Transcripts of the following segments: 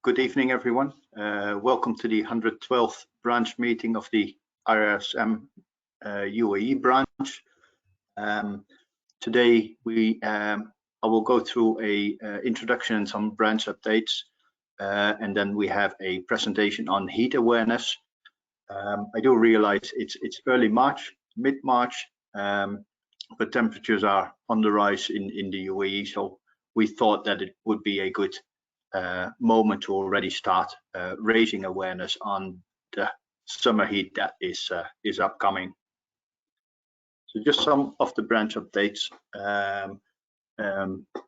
Good evening, everyone. Welcome to the 112th branch meeting of the RSM UAE branch. Today, I will go through a introduction and some branch updates, and then we have a presentation on heat awareness. I do realize it's early March, mid-March, but temperatures are on the rise in the UAE, so we thought that it would be a good moment to already start raising awareness on the summer heat that is upcoming. So just some of the branch updates.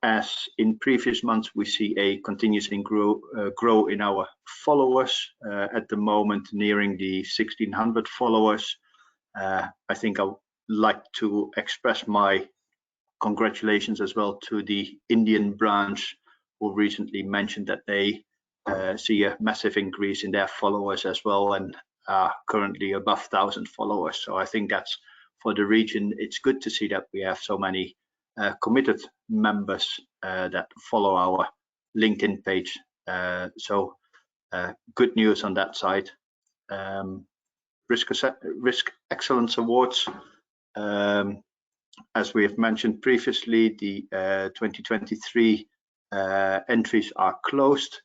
As in previous months, we see a continuous grow in our followers. At the moment, nearing the 1,600 followers. I think I would like to express my congratulations as well to the Indian branch, who recently mentioned that they see a massive increase in their followers as well, and are currently above 1,000 followers. So I think that's, for the region, it's good to see that we have so many committed members that follow our LinkedIn page. So good news on that side. Risk Excellence Awards. As we have mentioned previously, the 2023 entries are closed.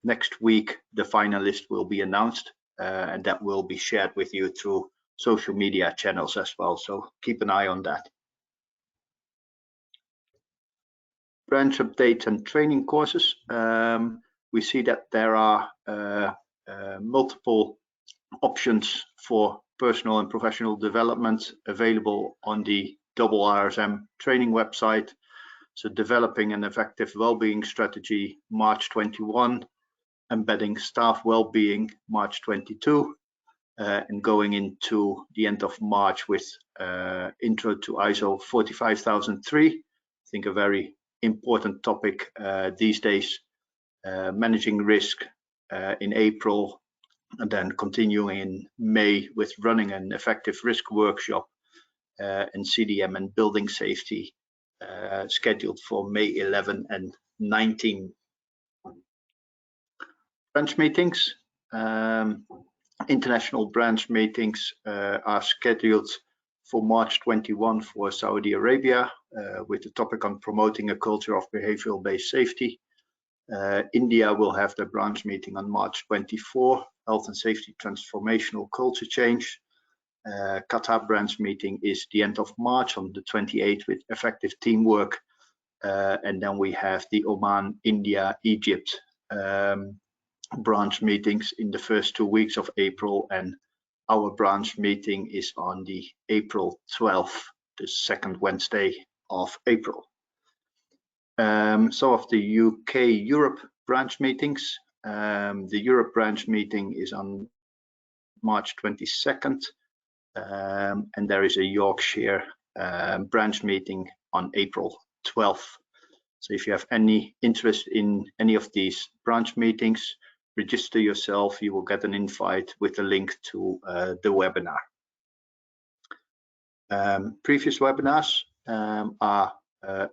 Next week, the finalist will be announced, and that will be shared with you through social media channels as well. So keep an eye on that. Branch updates and training courses. We see that there are multiple options for personal and professional development available on the RSM training website. So developing an effective well-being strategy, March 21, embedding staff well-being, March 22, and going into the end of March with intro to ISO 45003. I think a very important topic these days. Managing risk in April, and then continuing in May with running an effective risk workshop and CDM and building safety, scheduled for May 11 and 19. Branch meetings. International branch meetings are scheduled for March 21 for Saudi Arabia, with the topic on promoting a culture of behavioral-based safety. India will have their branch meeting on March 24, health and safety transformational culture change. Qatar branch meeting is the end of March on the 28th with effective teamwork. And then we have the Oman, India, Egypt branch meetings in the first 2 weeks of April, and our branch meeting is on the April 12th, the second Wednesday of April. Some of the UK Europe branch meetings. The Europe branch meeting is on March 22nd, and there is a Yorkshire branch meeting on April 12th. So if you have any interest in any of these branch meetings, register yourself. You will get an invite with a link to the webinar. Previous webinars are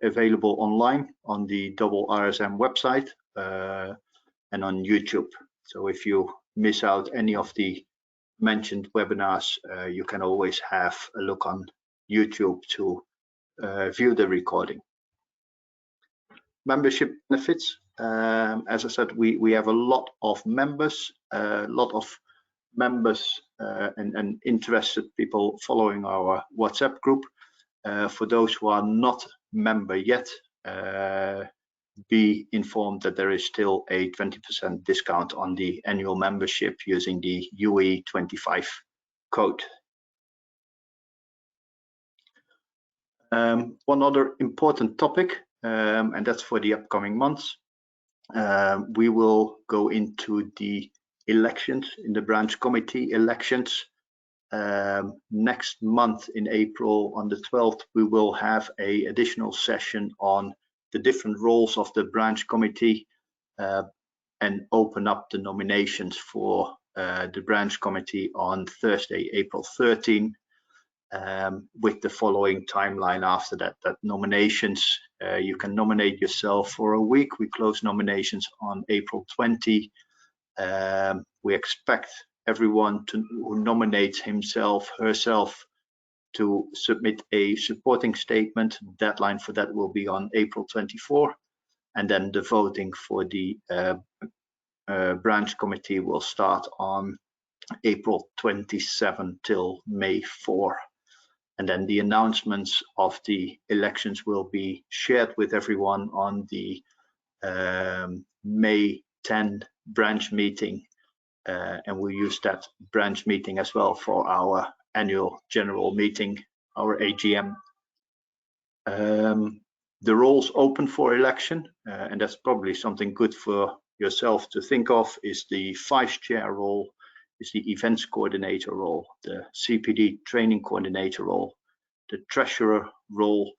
available online on the RSM website and on YouTube. So if you miss out any of the mentioned webinars, you can always have a look on YouTube to view the recording. Membership benefits. As I said, we have a lot of members, and interested people following our WhatsApp group. For those who are not member yet, be informed that there is still a 20% discount on the annual membership using the UAE25 code. One other important topic, and that's for the upcoming months. We will go into the elections, in the branch committee elections. Next month in April, on the 12th, we will have an additional session on the different roles of the branch committee and open up the nominations for the branch committee on Thursday, April 13. with the following timeline after that. That nominations, you can nominate yourself for a week. We close nominations on April 20. We expect everyone who nominates himself, herself, to submit a supporting statement. Deadline for that will be on April 24, and then the voting for the branch committee will start on April 27 till May 4. And then the announcements of the elections will be shared with everyone on the May 10 branch meeting, and we'll use that branch meeting as well for our annual general meeting, our AGM. The roles open for election, and that's probably something good for yourself to think of, is the vice chair role, is the events coordinator role, the CPD training coordinator role, the treasurer role,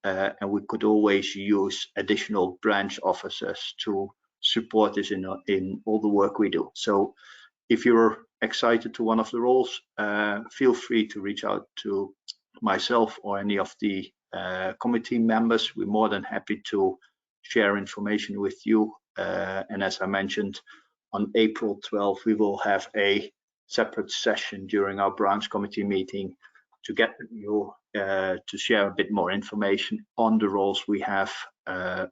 and we could always use additional branch officers to support us in all the work we do. So if you're excited to one of the roles, feel free to reach out to myself or any of the committee members. We're more than happy to share information with you. And as I mentioned, on April 12th, we will have a separate session during our branch committee meeting to get you to share a bit more information on the roles we have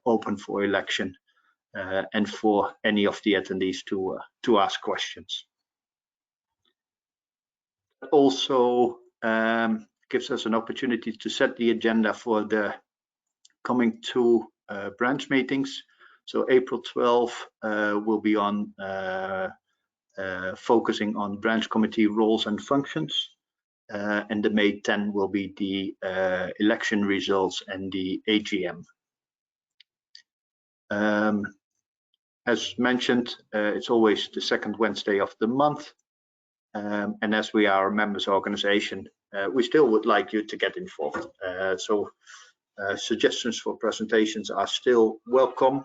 open for election, and for any of the attendees to ask questions. Also gives us an opportunity to set the agenda for the coming two branch meetings. So April 12 will be on focusing on branch committee roles and functions, and the May 10 will be the election results and the AGM. As mentioned, it's always the second Wednesday of the month, and as we are a members organization, we still would like you to get involved. So suggestions for presentations are still welcome.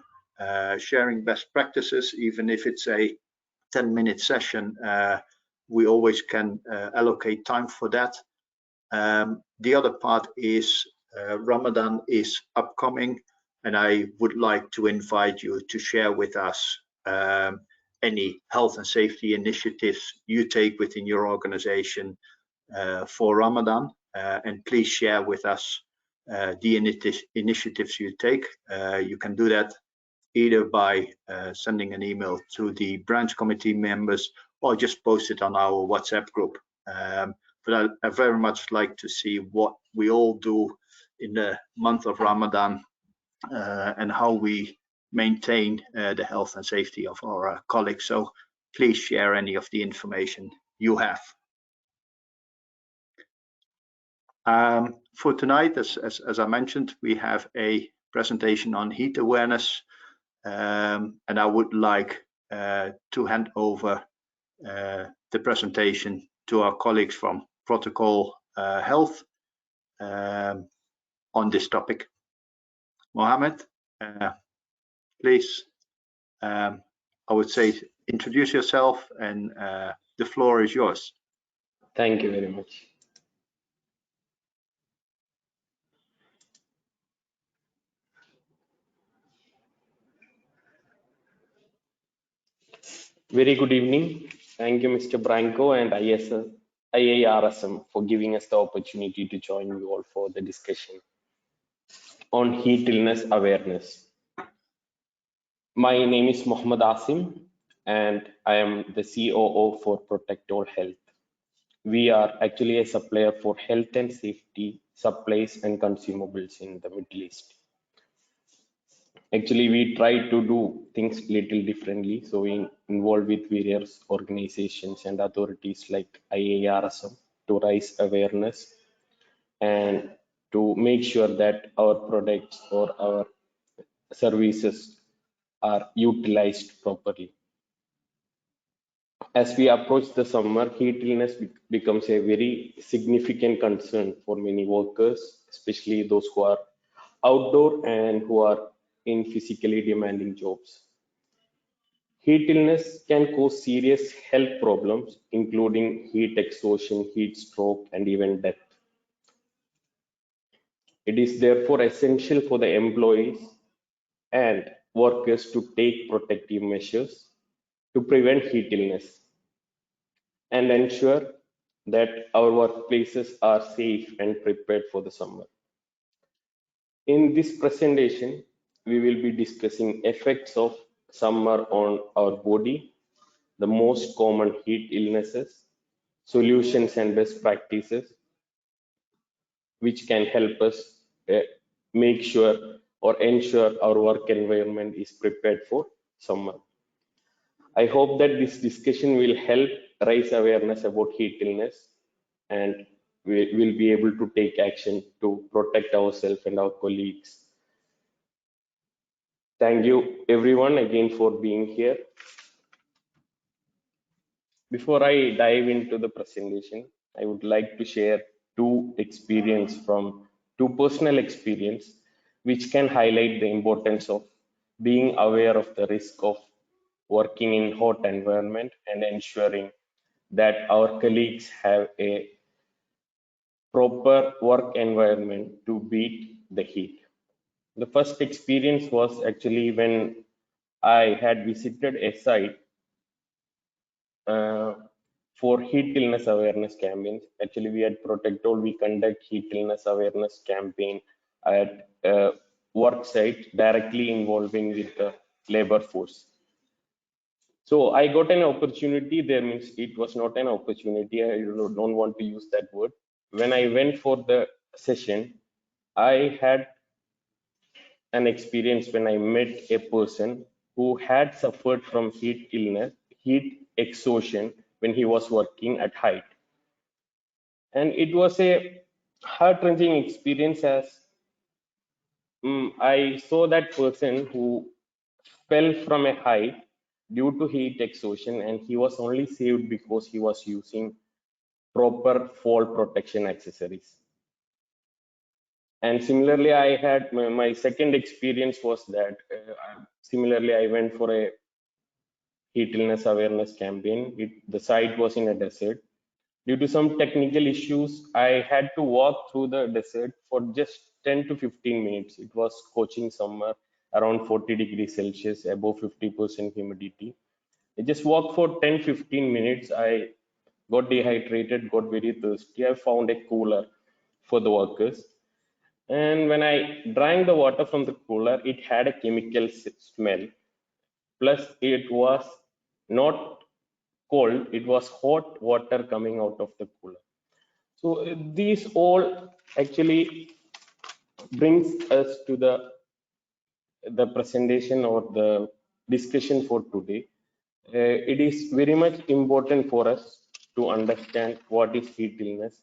Sharing best practices, even if it's a 10-minute session, we always can allocate time for that. The other part is Ramadan is upcoming, and I would like to invite you to share with us any health and safety initiatives you take within your organization for Ramadan, and please share with us the initiatives you take. You can do that either by sending an email to the branch committee members or just post it on our WhatsApp group. But I very much like to see what we all do in the month of Ramadan, and how we maintain the health and safety of our colleagues. So please share any of the information you have. For tonight, as I mentioned, we have a presentation on heat awareness, and I would like to hand over the presentation to our colleagues from Protocol Health on this topic. Mohammed, please, I would say introduce yourself, and the floor is yours. Thank you very much. Very good evening. Thank you, Mr. Branco and IARSM for giving us the opportunity to join you all for the discussion on heat illness awareness. My name is Mohammed Asim, and I am the COO for Protocol Health. We are actually a supplier for health and safety supplies and consumables in the Middle East. Actually, we try to do things little differently. So we involve with various organizations and authorities like IARSM to raise awareness and to make sure that our products or our services are utilized properly. As we approach the summer, heat illness becomes a very significant concern for many workers, especially those who are outdoor and who are in physically demanding jobs. Heat illness can cause serious health problems, including heat exhaustion, heat stroke, and even death. It is therefore essential for the employees and workers to take protective measures to prevent heat illness and ensure that our workplaces are safe and prepared for the summer. In this presentation, we will be discussing effects of summer on our body, the most common heat illnesses, solutions and best practices which can help us make sure or ensure our work environment is prepared for summer. I hope that this discussion will help raise awareness about heat illness and we will be able to take action to protect ourselves and our colleagues. Thank you everyone again for being here. Before I dive into the presentation, I would like to share two personal experience, which can highlight the importance of being aware of the risk of working in hot environment and ensuring that our colleagues have a proper work environment to beat the heat. The first experience was actually when I had visited a site uh, for heat illness awareness campaigns. Actually, we at Protectol, we conduct heat illness awareness campaign at work site directly involving with the labor force. So I got an opportunity there, means it was not an opportunity. I don't want to use that word. When I went for the session, I had an experience when I met a person who had suffered from heat illness, heat exhaustion when he was working at height. And it was a heart-wrenching experience as I saw that person who fell from a height due to heat exhaustion, and he was only saved because he was using proper fall protection accessories. And similarly, I had my second experience was that similarly I went for a heat illness awareness campaign. The site was in a desert. Due to some technical issues, I had to walk through the desert for just 10 to 15 minutes. It was scorching summer, around 40 degrees Celsius, above 50% humidity. I just walked for 10-15 minutes. I got dehydrated, got very thirsty. I found a cooler for the workers. And when I drank the water from the cooler, it had a chemical smell. Plus, it was not cold, it was hot water coming out of the cooler. So these all actually brings us to the presentation or the discussion for today. It is very much important for us to understand what is heat illness.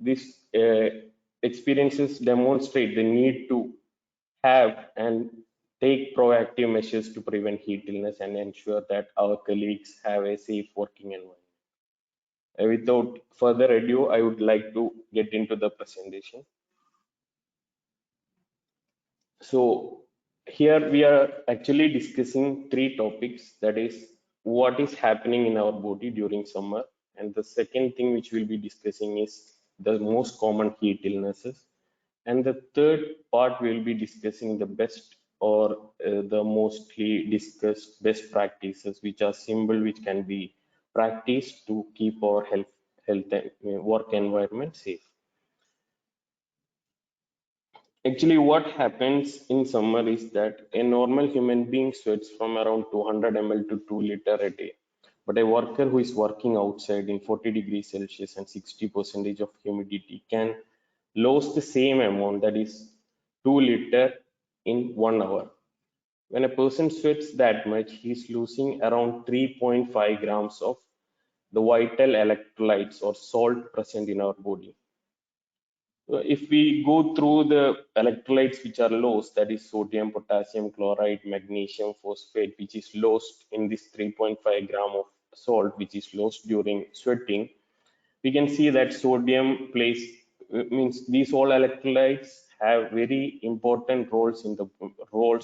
These experiences demonstrate the need to have and take proactive measures to prevent heat illness and ensure that our colleagues have a safe working environment. Without further ado, I would like to get into the presentation. So here we are actually discussing three topics, that is what is happening in our body during summer, and the second thing which we'll be discussing is the most common heat illnesses, and the third part we'll be discussing the best or the mostly discussed best practices which are simple, which can be practiced to keep our health and work environment safe. Actually, what happens in summer is that a normal human being sweats from around 200 ml to 2 liter a day. But a worker who is working outside in 40 degrees Celsius and 60% of humidity can lose the same amount, that is 2 liter in 1 hour. When a person sweats that much, he is losing around 3.5 grams of the vital electrolytes or salt present in our body. If we go through the electrolytes which are lost, that is sodium, potassium, chloride, magnesium, phosphate, which is lost in this 3.5 gram of salt, which is lost during sweating, we can see that sodium means these all electrolytes have very important roles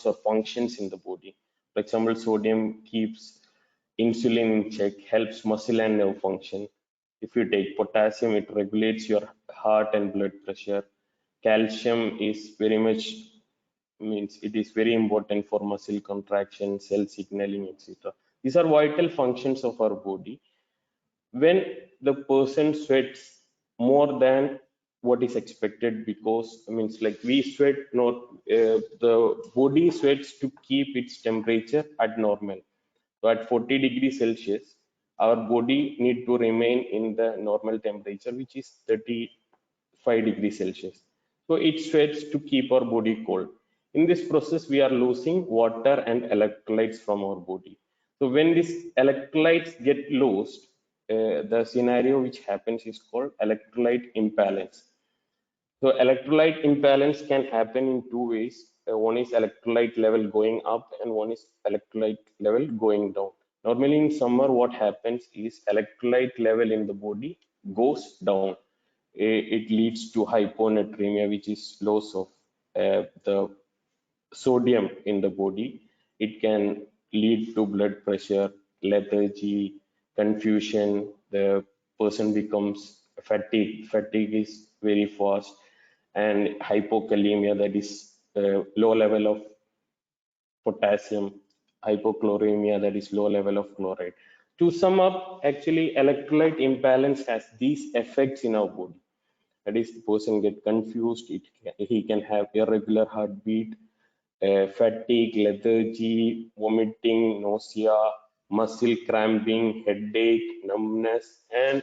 or functions in the body. For example, sodium keeps insulin in check, helps muscle and nerve function. If you take potassium, it regulates your heart and blood pressure, calcium is very much means it is very important for muscle contraction, cell signaling, etc. These are vital functions of our body. When the person sweats more than what is expected, because means like we sweat not the body sweats to keep its temperature at normal. So at 40 degrees Celsius, our body need to remain in the normal temperature, which is 35 degrees Celsius. So it sweats to keep our body cold. In this process, we are losing water and electrolytes from our body. So when these electrolytes get lost, the scenario which happens is called electrolyte imbalance. So electrolyte imbalance can happen in two ways. One is electrolyte level going up and one is electrolyte level going down. Normally in summer, what happens is electrolyte level in the body goes down. It leads to hyponatremia, which is loss of the sodium in the body. It can lead to blood pressure, lethargy, confusion. The person becomes fatigued. Fatigue is very fast, and hypokalemia, that is low level of potassium, hypochloremia, that is low level of chloride. To sum up, actually, electrolyte imbalance has these effects in our body. That is, the person get confused. He can have irregular heartbeat, fatigue, lethargy, vomiting, nausea, muscle cramping, headache, numbness, and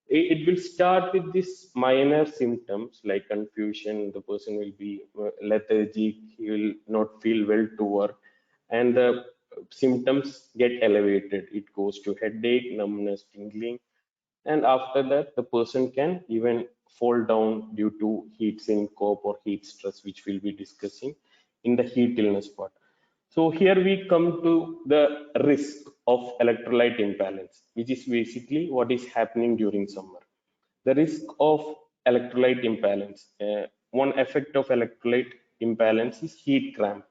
it will start with these minor symptoms like confusion. The person will be lethargic, he will not feel well to work, and the symptoms get elevated. It goes to headache, numbness, tingling, and after that the person can even fall down due to heat syncope or heat stress, which we'll be discussing in the heat illness part. So here we come to the risk of electrolyte imbalance, which is basically what is happening during summer. The risk of electrolyte imbalance. One effect of electrolyte imbalance is heat cramp.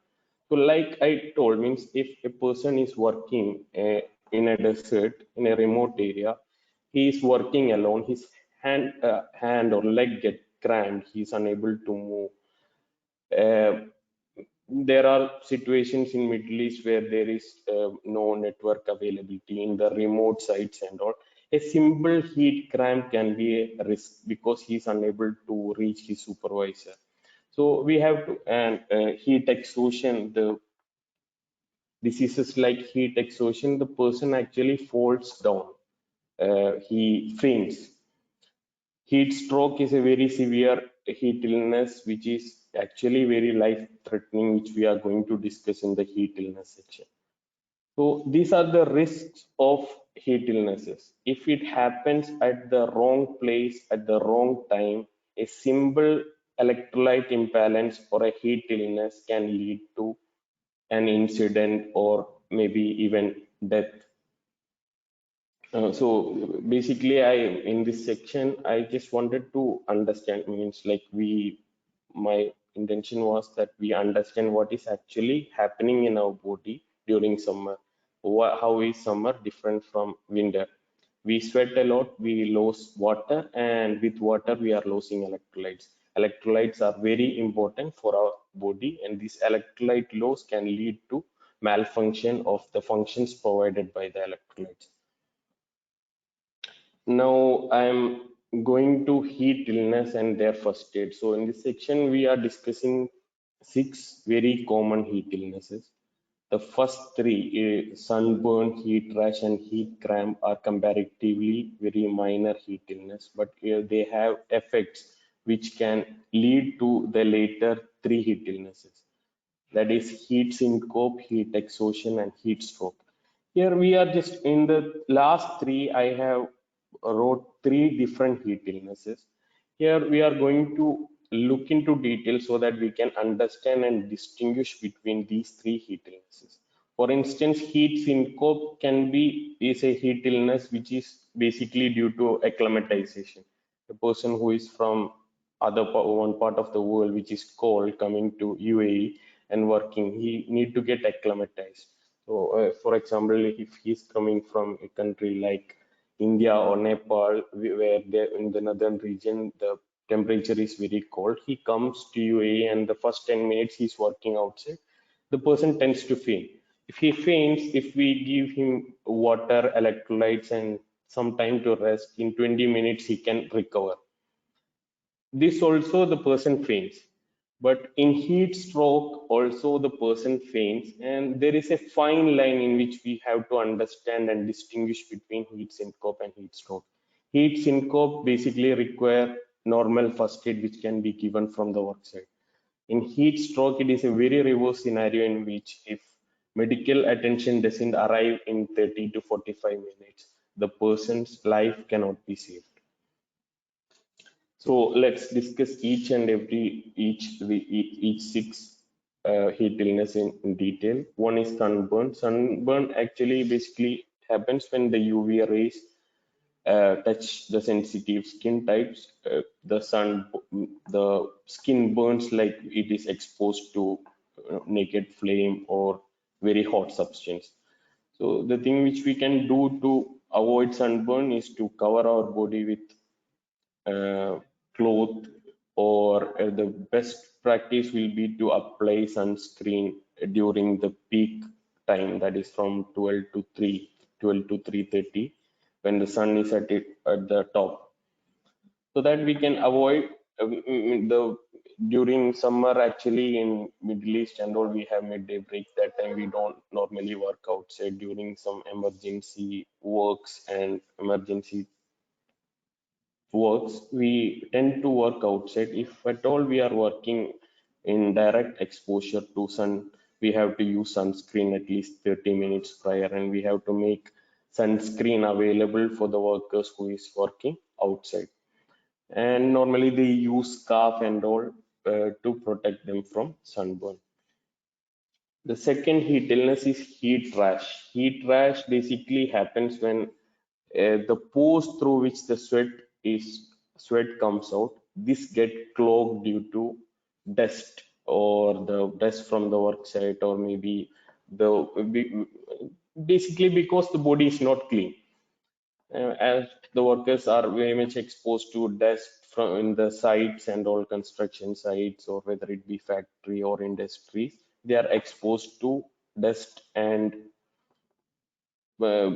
So like I told, means if a person is working in a desert, in a remote area, he is working alone, his hand or leg get cramped, he is unable to move. There are situations in Middle East where there is no network availability in the remote sites and all. A simple heat cramp can be a risk because he is unable to reach his supervisor. So we have to, and heat exhaustion, the diseases like heat exhaustion, the person actually falls down, he faints. Heat stroke is a very severe heat illness, which is actually very life threatening, which we are going to discuss in the heat illness section. So these are the risks of heat illnesses. If it happens at the wrong place at the wrong time, a simple electrolyte imbalance or a heat illness can lead to an incident or maybe even death. So basically, in this section, I just wanted to understand, means like my intention was that we understand what is actually happening in our body during summer. How is summer different from winter? We sweat a lot, we lose water, and with water we are losing electrolytes. Electrolytes are very important for our body, and this electrolyte loss can lead to malfunction of the functions provided by the electrolytes. Now I'm going to heat illness and their first aid. So in this section, we are discussing 6 very common heat illnesses. The first three, sunburn, heat rash, and heat cramp, are comparatively very minor heat illness, but they have effects which can lead to the later 3 heat illnesses. That is heat syncope, heat exhaustion, and heat stroke. Here we are just in the last 3. I have wrote 3 different heat illnesses. Here we are going to look into detail so that we can understand and distinguish between these 3 heat illnesses. For instance, heat syncope is a heat illness which is basically due to acclimatization. The person who is from one part of the world which is cold coming to UAE and working, he need to get acclimatized. So, for example, if he's coming from a country like India or Nepal, where they in the northern region the temperature is very cold, he comes to UAE and the first 10 minutes he's working outside, the person tends to faint. If he faints, if we give him water, electrolytes, and some time to rest, in 20 minutes he can recover. This also the person faints. But in heat stroke, also the person faints, and there is a fine line in which we have to understand and distinguish between heat syncope and heat stroke. Heat syncope basically require normal first aid which can be given from the work site. In heat stroke, it is a very reverse scenario in which if medical attention doesn't arrive in 30 to 45 minutes, the person's life cannot be saved. So let's discuss each and every each six heat illness in detail. One is sunburn. Sunburn actually basically happens when the UV rays touch the sensitive skin types. The skin burns like it is exposed to naked flame or very hot substance. So the thing which we can do to avoid sunburn is to cover our body with cloth, or the best practice will be to apply sunscreen during the peak time, that is from 12 to 3:30, when the sun is at the top, so that we can avoid the during summer. Actually in Middle East and all, we have midday break. That time we don't normally work outside. During some emergency works and emergency works, we tend to work outside. If at all we are working in direct exposure to sun, we have to use sunscreen at least 30 minutes prior, and we have to make sunscreen available for the workers who is working outside. And normally they use scarf and all to protect them from sunburn. The second heat illness is heat rash. Heat rash basically happens when the pores through which the sweat comes out, this get clogged due to dust, or the dust from the work site, or maybe basically because the body is not clean. As the workers are very much exposed to dust from in the sites and all construction sites, or whether it be factory or industries, they are exposed to dust and uh,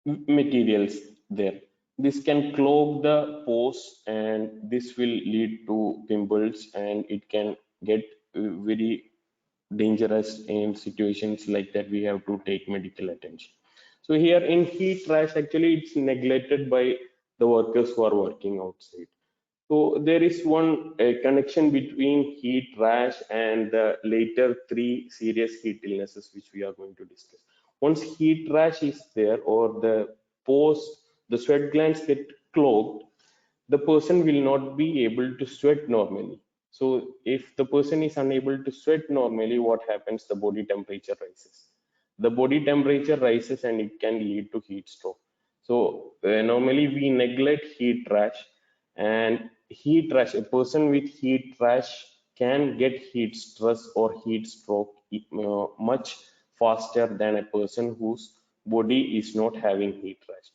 materials there. This can clog the pores, and this will lead to pimples, and it can get very dangerous in situations like that. We have to take medical attention. So here in heat rash, actually it's neglected by the workers who are working outside. So there is one connection between heat rash and the later three serious heat illnesses which we are going to discuss. Once heat rash is there, or the pores, the sweat glands get clogged, the person will not be able to sweat normally. So if the person is unable to sweat normally, what happens? The body temperature rises. The body temperature rises and it can lead to heat stroke. So normally we neglect heat rash, and heat rash, a person with heat rash can get heat stress or heat stroke much faster than a person whose body is not having heat rash.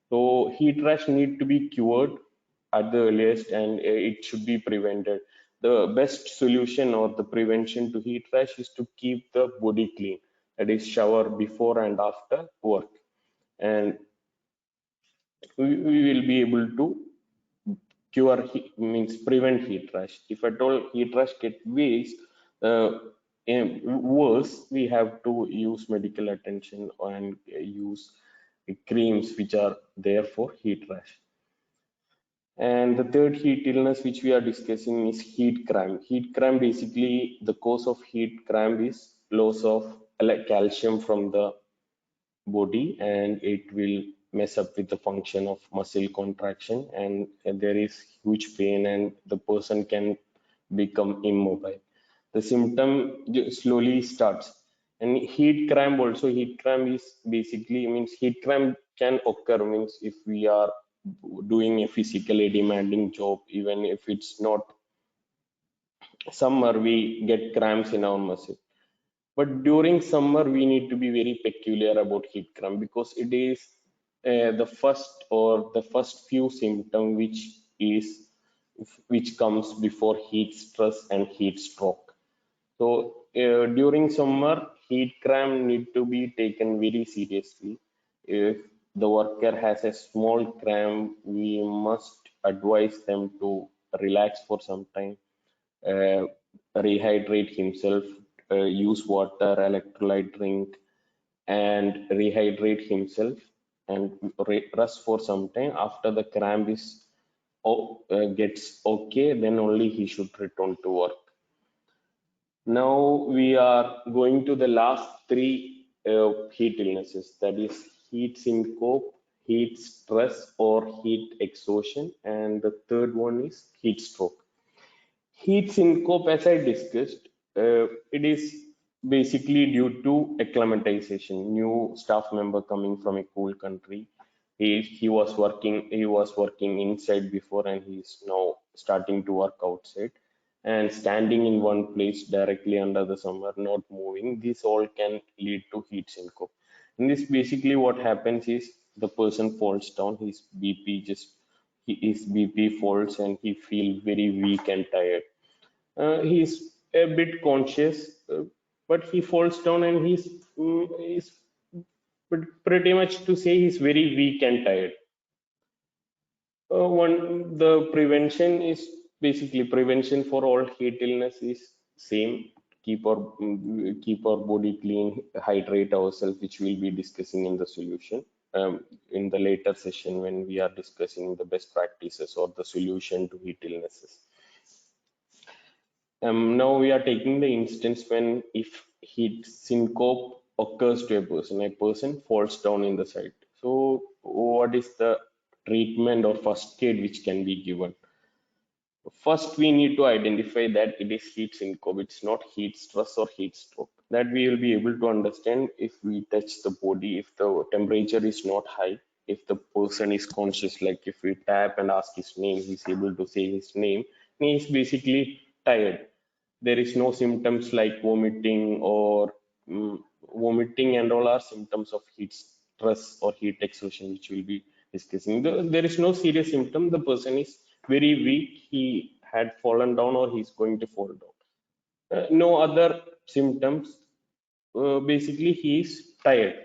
So heat rash need to be cured at the earliest, and it should be prevented. The best solution or the prevention to heat rash is to keep the body clean, that is shower before and after work, and we will be able to cure heat, means prevent heat rash. If at all heat rash get worse, uh, worse, we have to use medical attention and use creams which are there for heat rash. And the third heat illness which we are discussing is heat cramp. Heat cramp, basically the cause of heat cramp is loss of calcium from the body, and it will mess up with the function of muscle contraction, and there is huge pain, and the person can become immobile. The symptom slowly starts. And heat cramp also, heat cramp is basically, means heat cramp can occur means if we are doing a physically demanding job, even if it's not summer, we get cramps in our muscle. But during summer, we need to be very peculiar about heat cramp, because it is the first few symptom which is which comes before heat stress and heat stroke. So during summer, heat cramp need to be taken very seriously. If the worker has a small cramp, we must advise them to relax for some time, uh, rehydrate himself, use water, electrolyte drink, and rehydrate himself and rest for some time. After the cramp is gets okay, then only he should return to work. Now we are going to the last three heat illnesses, that is heat syncope, heat stress or heat exhaustion, and the third one is heat stroke. Heat syncope, as I discussed, it is basically due to acclimatization. New staff member coming from a cool country. He was working inside before, and he's now starting to work outside. And standing in one place directly under the summer, not moving, this all can lead to heat syncope. And this basically what happens is the person falls down, his BP falls, and he feels very weak and tired. He's a bit conscious, but he falls down and he's pretty much to say he's very weak and tired. The prevention is basically prevention for all heat illness is same. Keep our body clean, hydrate ourselves, which we'll be discussing in the solution in the later session when we are discussing the best practices or the solution to heat illnesses. Now we are taking the instance when if heat syncope occurs to a person falls down in the site. So what is the treatment or first aid which can be given? First, we need to identify that it is heat syncope. It's not heat stress or heat stroke. That we will be able to understand if we touch the body, if the temperature is not high, if the person is conscious, like if we tap and ask his name, he's able to say his name, and he's basically tired. There is no symptoms like vomiting or vomiting and all are symptoms of heat stress or heat exhaustion, which we'll be discussing. There is no serious symptom. The person is very weak. He had fallen down or he's going to fall down. No other symptoms. Basically, he is tired.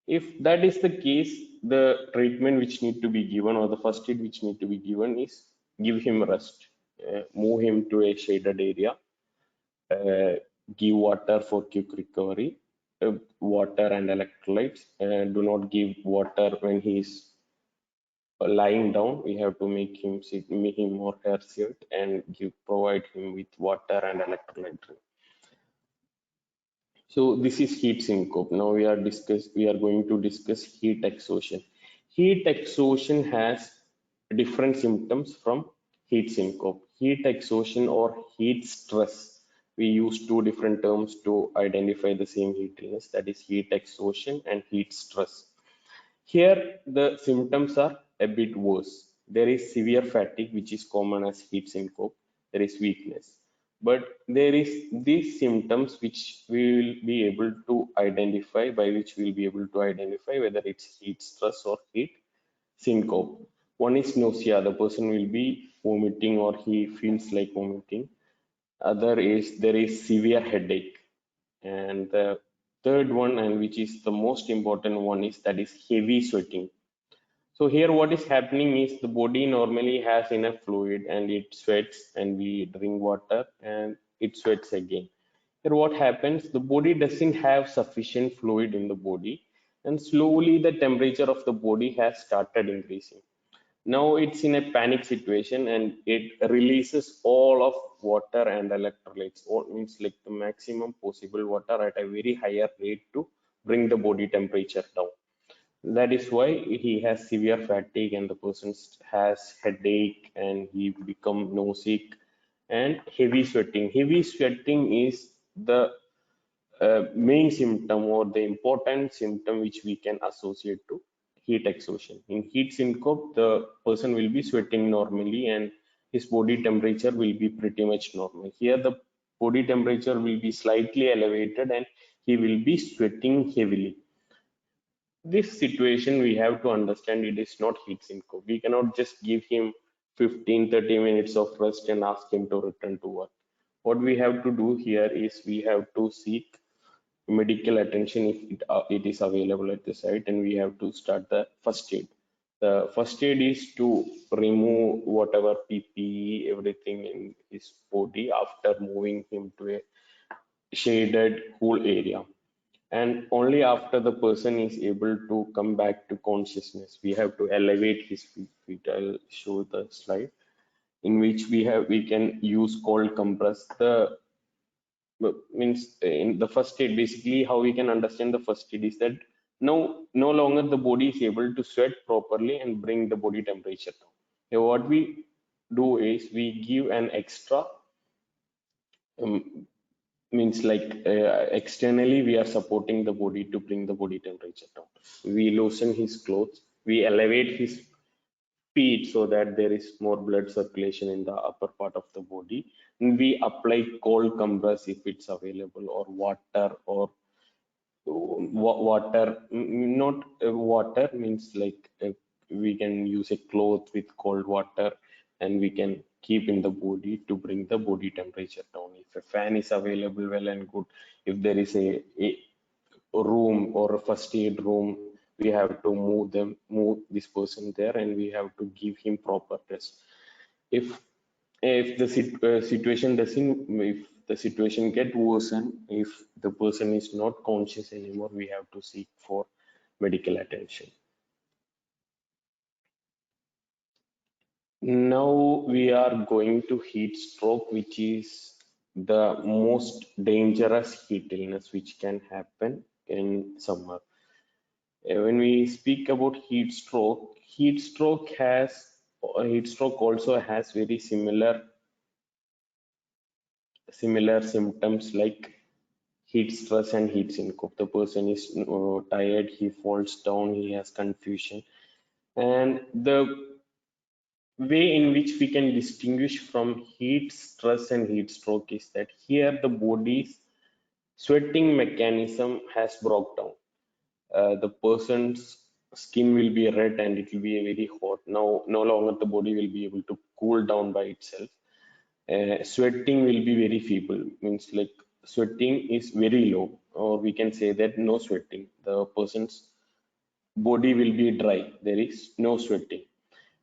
If that is the case, the treatment which need to be given or the first aid which need to be given is give him rest, move him to a shaded area, uh, give water for quick recovery, water and electrolytes. Do not give water when he is lying down. We have to make him sit, make him more hair sit, and provide him with water and electrolyte drink. So this is heat syncope. Now we are going to discuss heat exhaustion. Heat exhaustion has different symptoms from heat syncope. Heat exhaustion or heat stress. We use two different terms to identify the same heat illness, that is heat exhaustion and heat stress. Here the symptoms are a bit worse. There is severe fatigue, which is common as heat syncope. There is weakness, but there is these symptoms which we will be able to identify, by which we will be able to identify whether it's heat stress or heat syncope. One is nausea. The person will be vomiting or he feels like vomiting. Other is there is severe headache, and the third one, and which is the most important one, is that is heavy sweating. So here what is happening is the body normally has enough fluid and it sweats, and we drink water and it sweats again. Here what happens, the body doesn't have sufficient fluid in the body, and slowly the temperature of the body has started increasing. Now it's in a panic situation and it releases all of water and electrolytes, or means like the maximum possible water at a very higher rate to bring the body temperature down. That is why he has severe fatigue and the person has headache and he become nausea and heavy sweating. Heavy sweating is the main symptom or the important symptom which we can associate to heat exhaustion. In heat syncope, the person will be sweating normally and his body temperature will be pretty much normal. Here the body temperature will be slightly elevated and he will be sweating heavily. This situation we have to understand, it is not heat syncope. We cannot just give him 15-30 minutes of rest and ask him to return to work. What we have to do here is we have to seek medical attention if it is available at the site, and we have to start the first aid. The first aid is to remove whatever PPE, everything in his body after moving him to a shaded, cool area. And only after the person is able to come back to consciousness, we have to elevate his feet. I'll show the slide in which we can use cold compress. The means in the first aid, basically how we can understand the first aid is that no longer the body is able to sweat properly and bring the body temperature down. So what we do is we give an extra um, means like externally we are supporting the body to bring the body temperature down. We loosen his clothes, we elevate his feet so that there is more blood circulation in the upper part of the body, and we apply cold compress if it's available, or water, or water, not water means like we can use a cloth with cold water, and we can keep in the body to bring the body temperature down. If a fan is available, well and good. If there is a room or a first aid room, we have to move this person there, and we have to give him proper rest. If the situation doesn't, if the situation get worsen, if the person is not conscious anymore, we have to seek for medical attention. Now we are going to heat stroke, which is the most dangerous heat illness which can happen in summer. When we speak about heat stroke also has very similar symptoms like heat stress and heat syncope. The person is tired, he falls down, he has confusion. And the way in which we can distinguish from heat stress and heat stroke is that here the body's sweating mechanism has broke down. The person's skin will be red and it will be very hot. Now, no longer the body will be able to cool down by itself. Sweating will be very feeble, means like sweating is very low, or we can say that no sweating. The person's body will be dry, there is no sweating.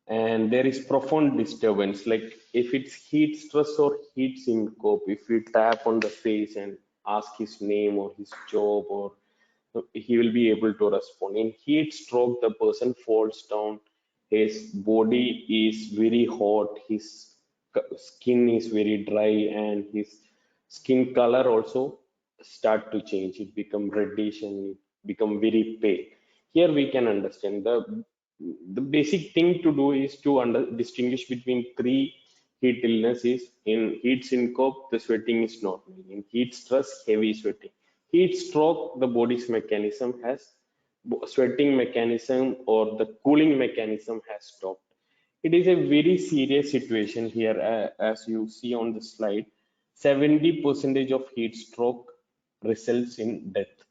And there is profound disturbance, like if it's heat stress or heat syncope, if we tap on the face and ask his name or his job, or he will be able to respond. In heat stroke, the person falls down, his body is very hot, his skin is very dry, and his skin color also start to change. It become reddish and it become very pale. Here we can understand the basic thing to do is to distinguish between three heat illnesses. In heat syncope, the sweating is normal. In heat stress, heavy sweating. Heat stroke, the body's mechanism has sweating mechanism or the cooling mechanism has stopped. It is a very serious situation here, as you see on the slide. 70% of heat stroke results in death,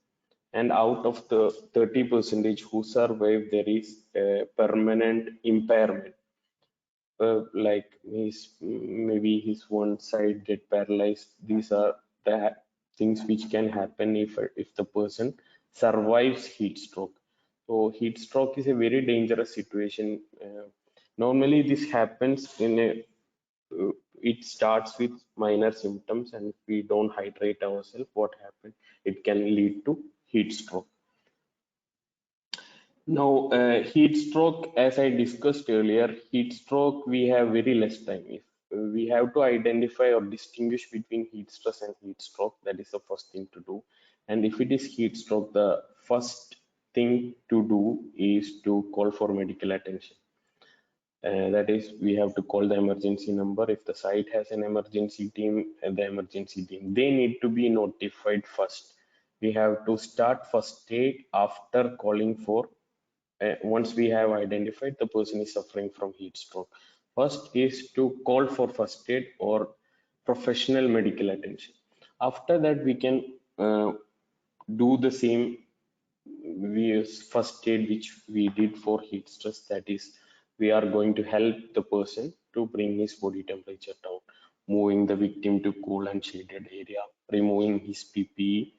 and out of the 30% who survive, there is a permanent impairment. Like maybe his one side get paralyzed. These are the things which can happen if the person survives heat stroke. So heat stroke is a very dangerous situation. Normally this happens in a it starts with minor symptoms, and if we don't hydrate ourselves, what happens, it can lead to heat stroke. Now, heat stroke, as I discussed earlier, heat stroke, we have very less time. If we have to identify or distinguish between heat stress and heat stroke, that is the first thing to do. And if it is heat stroke, the first thing to do is to call for medical attention. That is, we have to call the emergency number. If the site has an emergency team, the emergency team, they need to be notified first. We have to start first aid after calling for once we have identified the person is suffering from heat stroke. First is to call for first aid or professional medical attention. After that, we can do the same first aid which we did for heat stress. That is, we are going to help the person to bring his body temperature down, moving the victim to cool and shaded area, removing his PPE,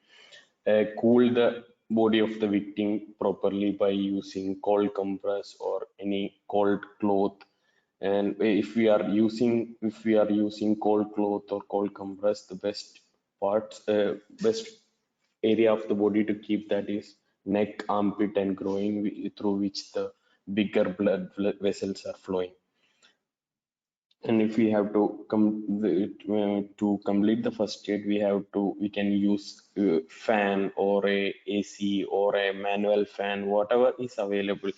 cool the body of the victim properly by using cold compress or any cold cloth. And if we are using cold cloth or cold compress, the best area of the body to keep that is neck, armpit, and groin, through which the bigger blood vessels are flowing. And if we have to to complete the first aid, we can use fan or a AC or a manual fan, whatever is available.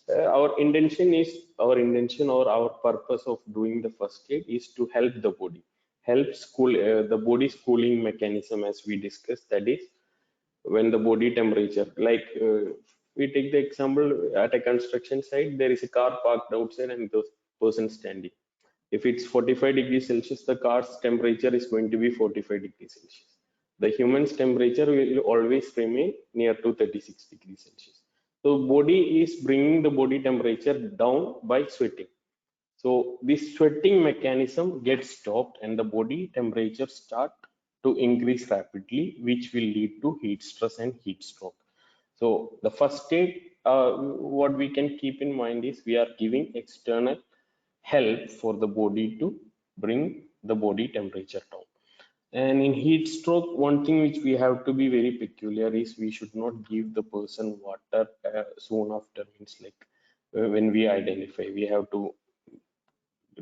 Our intention or our purpose of doing the first aid is to help the body, the body's cooling mechanism, as we discussed. That is, when the body temperature, like we take the example at a construction site, there is a car parked outside and the person standing. If it's 45 degrees Celsius, the car's temperature is going to be 45 degrees Celsius. The human's temperature will always remain near to 36 degrees Celsius. So body is bringing the body temperature down by sweating. So this sweating mechanism gets stopped and the body temperature start to increase rapidly, which will lead to heat stress and heat stroke. So the first aid, what we can keep in mind is we are giving external help for the body to bring the body temperature down. And in heat stroke, one thing which we have to be very peculiar is we should not give the person water soon after, means like when we identify, we have to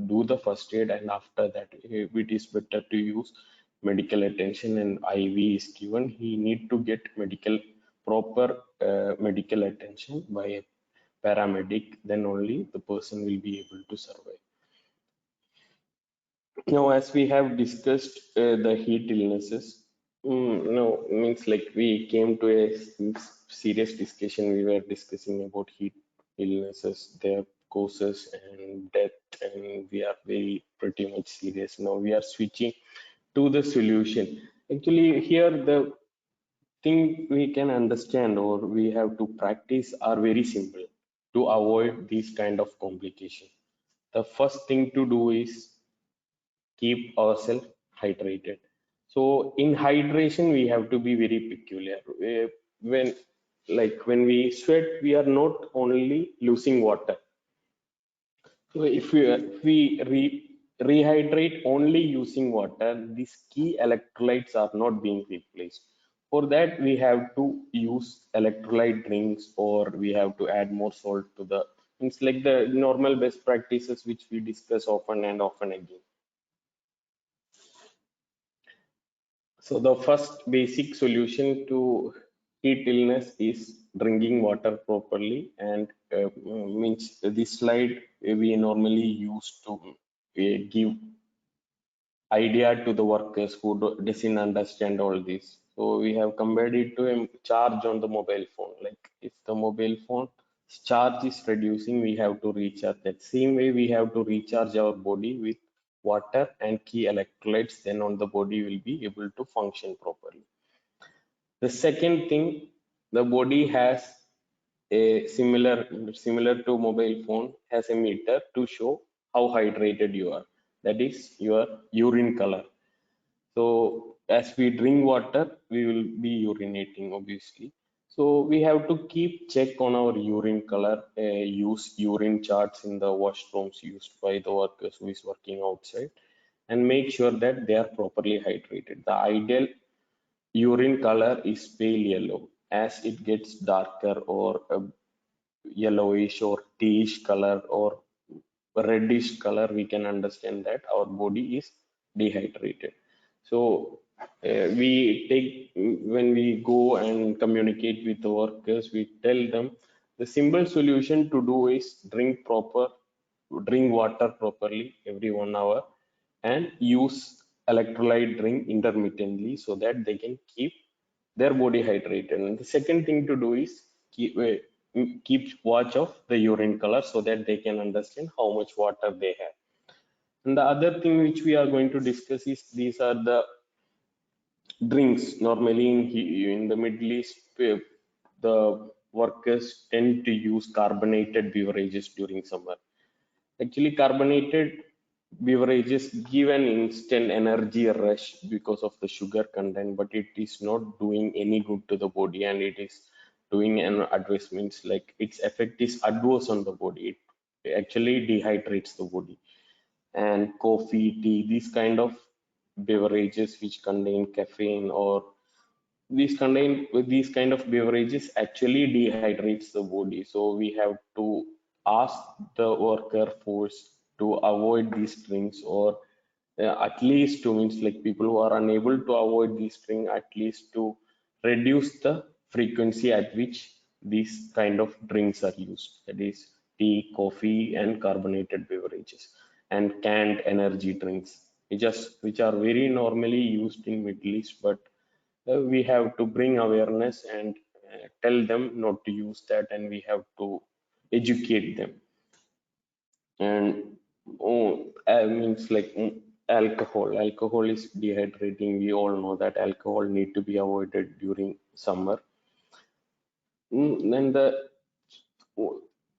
do the first aid, and after that it is better to use medical attention and IV is given. He need to get proper medical attention by a paramedic, then only the person will be able to survive. Now, as we have discussed the heat illnesses, no, means like we came to a serious discussion. We were discussing about heat illnesses, their causes and death, and we are very pretty much serious. Now we are switching to the solution. Actually, here the thing we can understand or we have to practice are very simple to avoid these kind of complications. The first thing to do is keep ourselves hydrated. So in hydration, we have to be very peculiar. When when we sweat, we are not only losing water. So if we rehydrate only using water, these key electrolytes are not being replaced. For that, we have to use electrolyte drinks, or we have to add more salt to the. It's like the normal best practices which we discuss often and often again. So the first basic solution to heat illness is drinking water properly, and means this slide we normally use to give idea to the workers who doesn't understand all this. So we have compared it to a charge on the mobile phone. Like if the mobile phone charge is reducing, we have to recharge. That same way we have to recharge our body with water and key electrolytes, then on the body will be able to function properly. The second thing, the body has a similar to mobile phone, has a meter to show how hydrated you are. That is your urine color. So as we drink water, we will be urinating, obviously. So we have to keep check on our urine color, use urine charts in the washrooms used by the workers who is working outside, and make sure that they are properly hydrated. The ideal urine color is pale yellow. As it gets darker or yellowish or tealish color or reddish color, we can understand that our body is dehydrated. So we take when we go and communicate with the workers, we tell them the simple solution to do is drink water properly every 1 hour, and use electrolyte drink intermittently so that they can keep their body hydrated. And the second thing to do is keep watch of the urine color so that they can understand how much water they have. And the other thing which we are going to discuss is these are the drinks. Normally in the Middle East, the workers tend to use carbonated beverages during summer. Actually, carbonated beverages give an instant energy rush because of the sugar content, but it is not doing any good to the body, and it is doing an adverse, like its effect is adverse on the body. It actually dehydrates the body. And coffee, tea, these kind of beverages which contain caffeine, or these kind of beverages actually dehydrates the body. So we have to ask the worker force to avoid these drinks, or at least to, means like people who are unable to avoid these drinks, at least to reduce the frequency at which these kind of drinks are used, that is tea, coffee and carbonated beverages and canned energy drinks, which are very normally used in Middle East. But we have to bring awareness and tell them not to use that, and we have to educate them. And means like alcohol is dehydrating. We all know that alcohol need to be avoided during summer. And the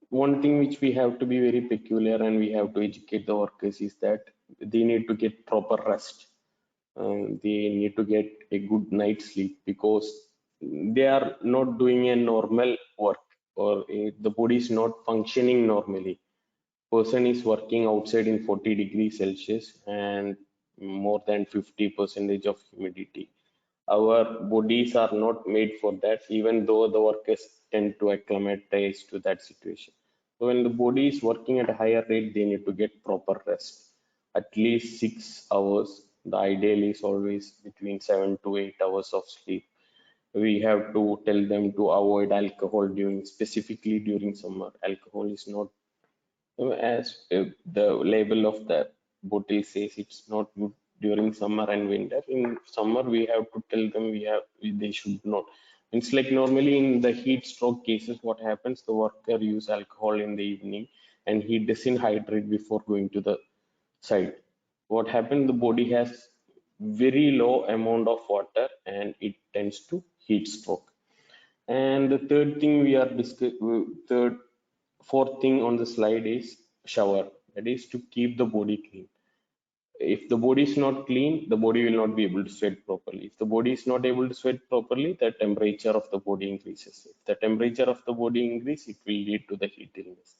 one thing which we have to be very peculiar and we have to educate the workers is that they need to get proper rest. They need to get a good night's sleep, because they are not doing a normal work, or the body is not functioning normally. Person is working outside in 40 degrees Celsius and more than 50 percentage of humidity. Our bodies are not made for that, even though the workers tend to acclimatize to that situation. So when the body is working at a higher rate, they need to get proper rest, at least 6 hours. The ideal is always between 7 to 8 hours of sleep. We have to tell them to avoid alcohol during, specifically during summer. Alcohol is not, as the label of the bottle says, it's not good during summer and winter. In summer, we have to tell them they should not. It's like normally in the heat stroke cases, what happens? The worker use alcohol in the evening and he doesn't hydrate before going to the site. What happens? The body has very low amount of water and it tends to heat stroke. And the third thing we are third, fourth thing on the slide is shower. That is to keep the body clean. If the body is not clean, the body will not be able to sweat properly. If the body is not able to sweat properly, the temperature of the body increases. If the temperature of the body increases, it will lead to the heat illness.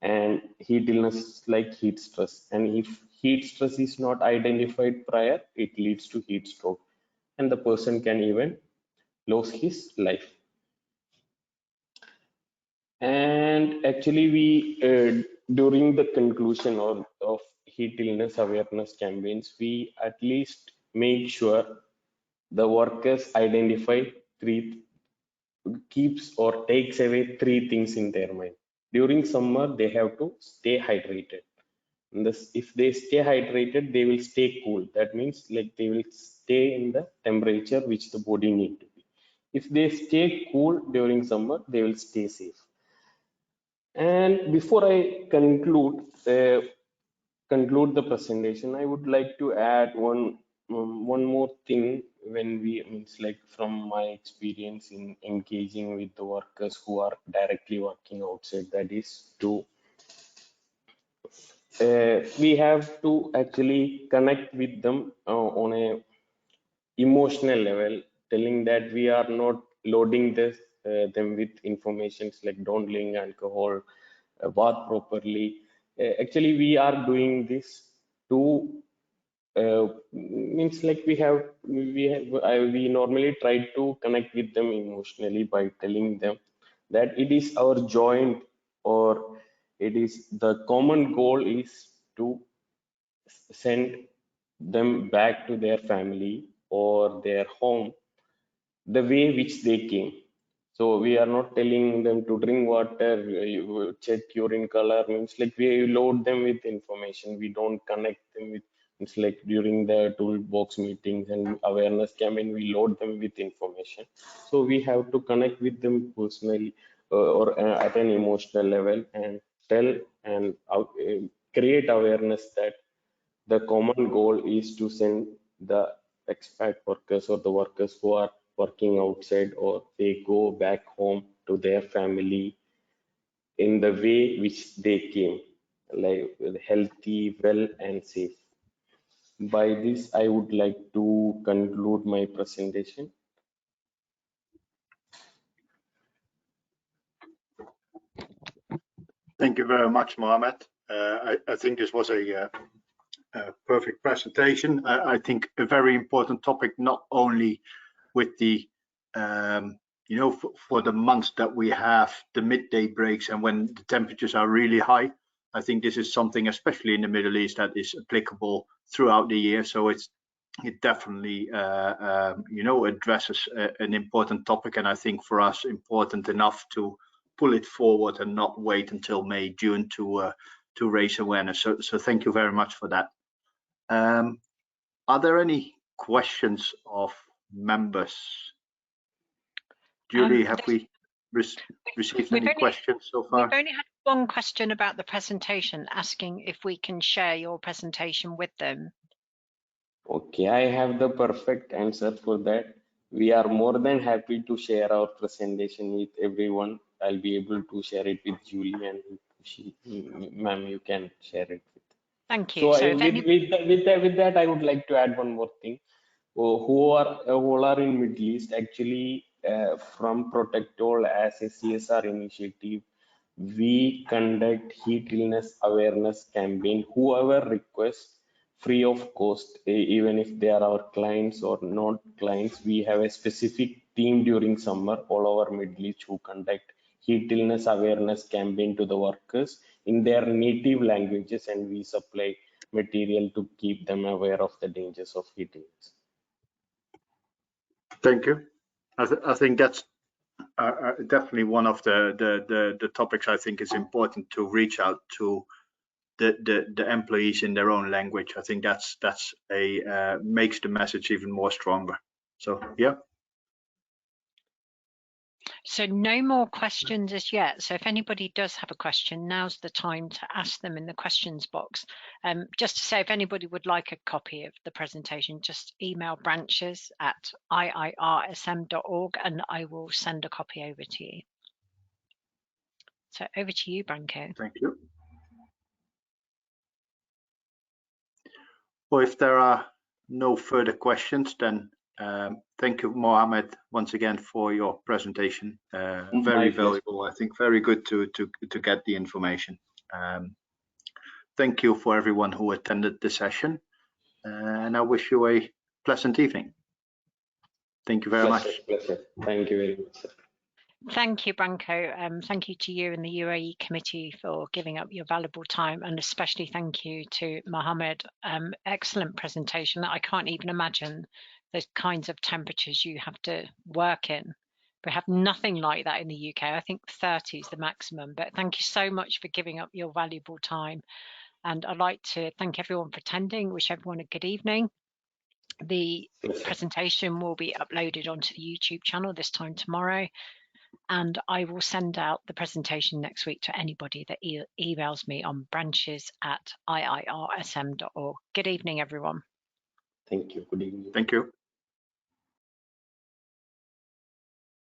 And heat illness is like heat stress. And if heat stress is not identified prior, it leads to heat stroke. And the person can even lose his life. And actually, we during the conclusion of heat illness awareness campaigns, we at least make sure the workers identify three, keeps or takes away three things in their mind. During summer, they have to stay hydrated. And this, if they stay hydrated, they will stay cool. That means like they will stay in the temperature which the body need to be. If they stay cool during summer, they will stay safe. And before I conclude the presentation, I would like to add one more thing. When we, means like from my experience in engaging with the workers who are directly working outside, that is to we have to actually connect with them on a emotional level, telling that we are not loading them with informations like don't drink alcohol, bath properly. Actually, we are doing this to means like we normally try to connect with them emotionally by telling them that it is our joint, or it is the common goal is to send them back to their family or their home the way which they came. So we are not telling them to drink water, check urine color, means like we load them with information. We don't connect them with, it's like during the toolbox meetings and awareness campaign, we load them with information. So we have to connect with them personally, or at an emotional level, and tell and create awareness that the common goal is to send the expat workers or the workers who are working outside, or they go back home to their family in the way which they came. healthy, well, and safe. By this, I would like to conclude my presentation. Thank you very much, Mohammed. I think this was a perfect presentation. I think a very important topic, not only with the for the months that we have the midday breaks and when the temperatures are really high. I think this is something, especially in the Middle East, that is applicable throughout the year. So it definitely addresses an important topic, and I think for us important enough to pull it forward and not wait until May, June to raise awareness. So thank you very much for that. Are there any questions of members? Julie, have we received any questions so far? We've only had one question about the presentation, asking if we can share your presentation with them. Okay, I have the perfect answer for that. We are more than happy to share our presentation with everyone. I'll be able to share it with Julie, and ma'am, you can share it with. Thank you. So, with that, I would like to add one more thing. Who are in Middle East, actually, from Protect All as a CSR initiative, we conduct heat illness awareness campaign. Whoever requests, free of cost, even if they are our clients or not clients, we have a specific team during summer all over Middle East who conduct heat illness awareness campaign to the workers in their native languages, and we supply material to keep them aware of the dangers of heat illness. Thank you. I think that's definitely one of the topics I think is important to reach out to the employees in their own language. I think that's a makes the message even more stronger. So yeah. So no more questions as yet. So if anybody does have a question, now's the time to ask them in the questions box. Just to say, if anybody would like a copy of the presentation, just email branches@iirsm.org and I will send a copy over to you. So over to you, Branko. Thank you. Well, if there are no further questions, then thank you, Mohammed, once again for your presentation. Very valuable. I think very good to get the information. Thank you for everyone who attended the session, and I wish you a pleasant evening. Thank you very much. Pleasure. Thank you very much, sir. Thank you, Branko. Thank you to you and the UAE committee for giving up your valuable time, and especially thank you to Mohammed. Excellent presentation. I can't even imagine the kinds of temperatures you have to work in. We have nothing like that in the UK. I think 30 is the maximum, but thank you so much for giving up your valuable time. And I'd like to thank everyone for attending, wish everyone a good evening. The presentation will be uploaded onto the YouTube channel this time tomorrow. And I will send out the presentation next week to anybody that emails me on branches@iirsm.org. Good evening, everyone. Thank you. Good evening. Thank you.